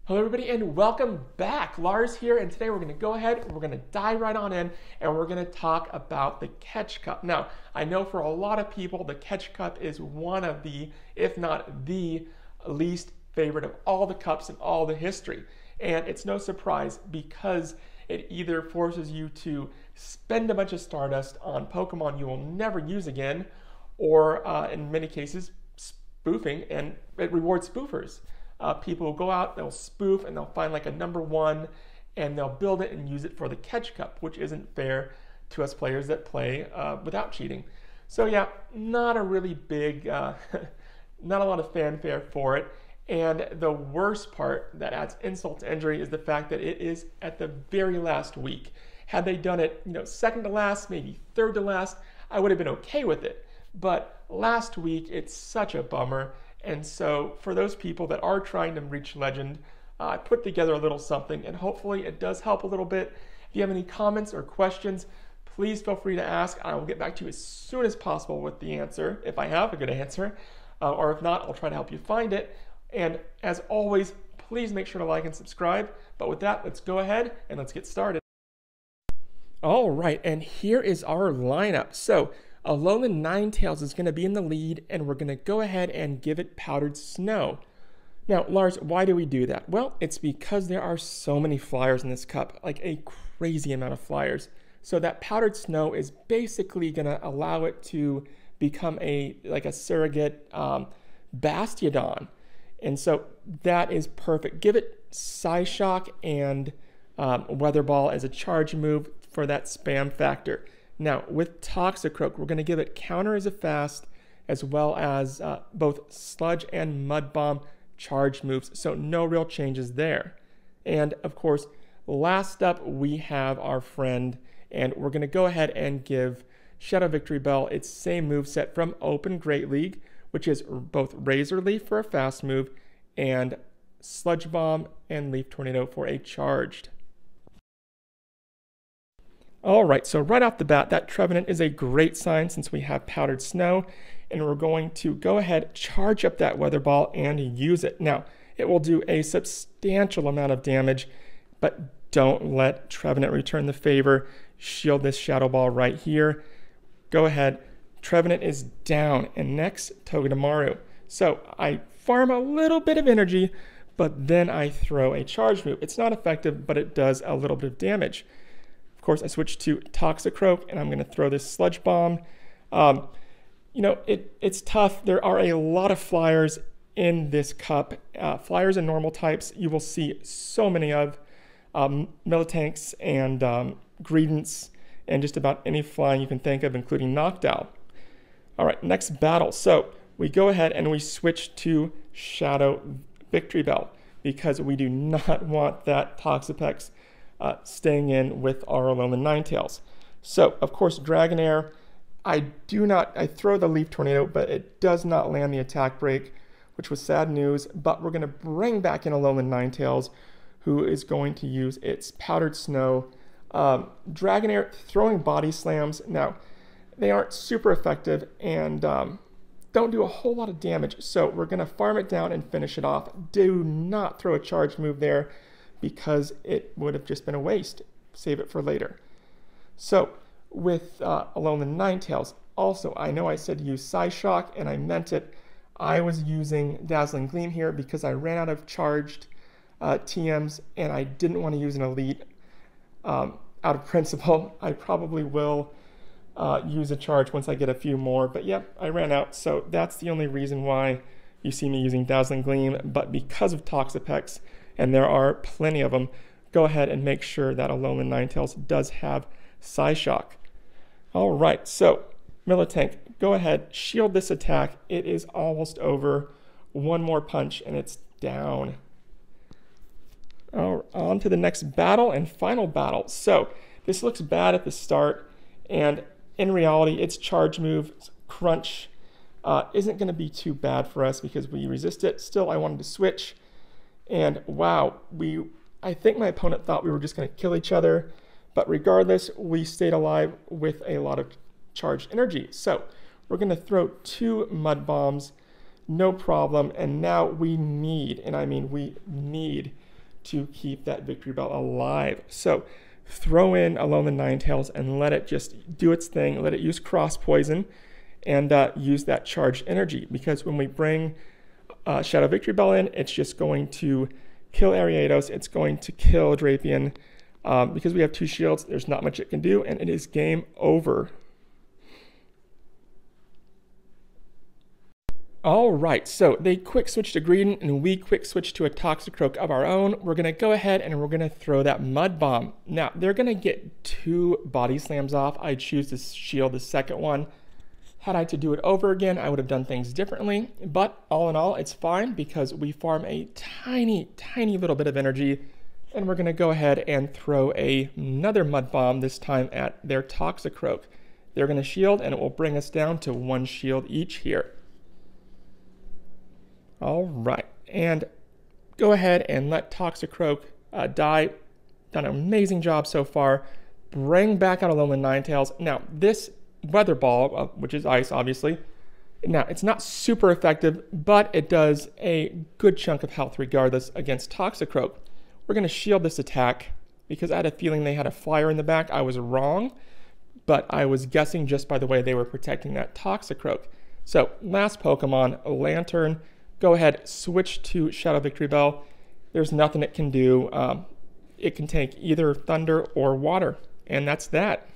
Hello everybody and welcome back. Lars here, and today we're going to go ahead and we're going to dive right on in and we're going to talk about the Catch Cup. Now, I know for a lot of people the Catch Cup is one of the, if not the least favorite of all the cups in all the history. And it's no surprise because it either forces you to spend a bunch of Stardust on Pokemon you will never use again, or in many cases spoofing, and it rewards spoofers. People will go out, they'll spoof, and they'll find like a number 1, and they'll build it and use it for the Catch Cup, which isn't fair to us players that play without cheating. So yeah, not a really big, not a lot of fanfare for it. And the worst part that adds insult to injury is the fact that it is at the very last week. Had they done it, second to last, maybe third to last, I would have been okay with it. But last week, it's such a bummer. And so for those people that are trying to reach Legend, I put together a little something, and hopefully it does help a little bit. If you have any comments or questions, please feel free to ask. I will get back to you as soon as possible with the answer, if I have a good answer. Or if not, I'll try to help you find it. And as always, please make sure to like and subscribe. But with that, let's go ahead and let's get started. All right, and here is our lineup. So Alolan Ninetails is going to be in the lead, and we're going to go ahead and give it Powdered Snow. Now, Lars, why do we do that? Well, it's because there are so many flyers in this cup, like a crazy amount of flyers. So that Powdered Snow is basically going to allow it to become a surrogate Bastiodon. And so that is perfect. Give it Psyshock and Weatherball as a charge move for that spam factor. Now, with Toxacroak, we're going to give it counter as a fast, as well as both Sludge and Mudbomb charge moves, so no real changes there. And of course, last up, we have our friend, and we're going to go ahead and give Shadow Victory Bell its same moveset from Open Great League, which is both Razor Leaf for a fast move, and Sludge Bomb and Leaf Tornado for a charged. All right, so right off the bat, that Trevenant is a great sign since we have Powdered Snow, and we're going to go ahead, charge up that Weather Ball, and use it. Now, it will do a substantial amount of damage, but don't let Trevenant return the favor. Shield this Shadow Ball right here. Go ahead, Trevenant is down, and next, Togedemaru. So I farm a little bit of energy, but then I throw a charge move. It's not effective, but it does a little bit of damage. Of course, I switch to Toxacroak, and I'm going to throw this Sludge Bomb. It's tough. There are a lot of flyers in this cup. Flyers and normal types, you will see so many of. Militanks and Greedents, and just about any flying you can think of, including Noctowl. All right, next battle. So we go ahead and we switch to Shadow Victory Bell, because we do not want that Toxapex staying in with our Alolan Ninetails. So, of course, Dragonair, I throw the Leaf Tornado, but it does not land the attack break, which was sad news, but we're going to bring back in Alolan Ninetails, who is going to use its Powdered Snow. Dragonair throwing Body Slams. Now, they aren't super effective and don't do a whole lot of damage, so we're going to farm it down and finish it off. Do not throw a charge move there, because it would have just been a waste. Save it for later. So with Alolan Ninetails, also, I know I said use Psyshock, and I meant it. I was using Dazzling Gleam here because I ran out of charged TMs, and I didn't want to use an Elite out of principle. I probably will use a charge once I get a few more, but yeah, I ran out, so that's the only reason why you see me using Dazzling Gleam. But because of Toxapex, and there are plenty of them, go ahead and make sure that Alolan Ninetails does have Psyshock. All right, so Militank, go ahead, shield this attack. It is almost over. One more punch, and it's down. On to the next battle and final battle. So this looks bad at the start, and in reality, its charge move, Crunch, isn't going to be too bad for us because we resist it. Still, I wanted to switch. And wow, I think my opponent thought we were just going to kill each other, but regardless, we stayed alive with a lot of charged energy. So we're going to throw 2 Mud Bombs, no problem, and now we need, and I mean we need, to keep that Victory Bell alive. So throw in Alolan Ninetails and let it just do its thing. Let it use Cross Poison and use that charged energy, because when we bring Shadow Victory Bell in, it's just going to kill Ariados. It's going to kill Drapion. Because we have 2 shields, there's not much it can do, and it is game over. All right, so they quick switch to Greedent, and we quick switch to a Toxacroak of our own. We're going to go ahead and we're going to throw that Mudbomb. Now, they're going to get 2 body slams off. I choose to shield the second one. Had I to do it over again, I would have done things differently. But all in all, it's fine because we farm a tiny, tiny little bit of energy. And we're going to go ahead and throw another Mudbomb, this time at their Toxacroak. They're going to shield, and it will bring us down to 1 shield each here. All right, and go ahead and let Toxacroak die. Done an amazing job so far. Bring back out Alolan Ninetails. Now, this Weather Ball, which is ice, obviously, now it's not super effective, but it does a good chunk of health regardless against Toxacroak. We're going to shield this attack because I had a feeling they had a flyer in the back. I was wrong, but I was guessing just by the way they were protecting that Toxacroak. So, last Pokemon, Lantern. Go ahead, switch to Shadow Victory Bell. There's nothing it can do. It can take either Thunder or Water, and that's that.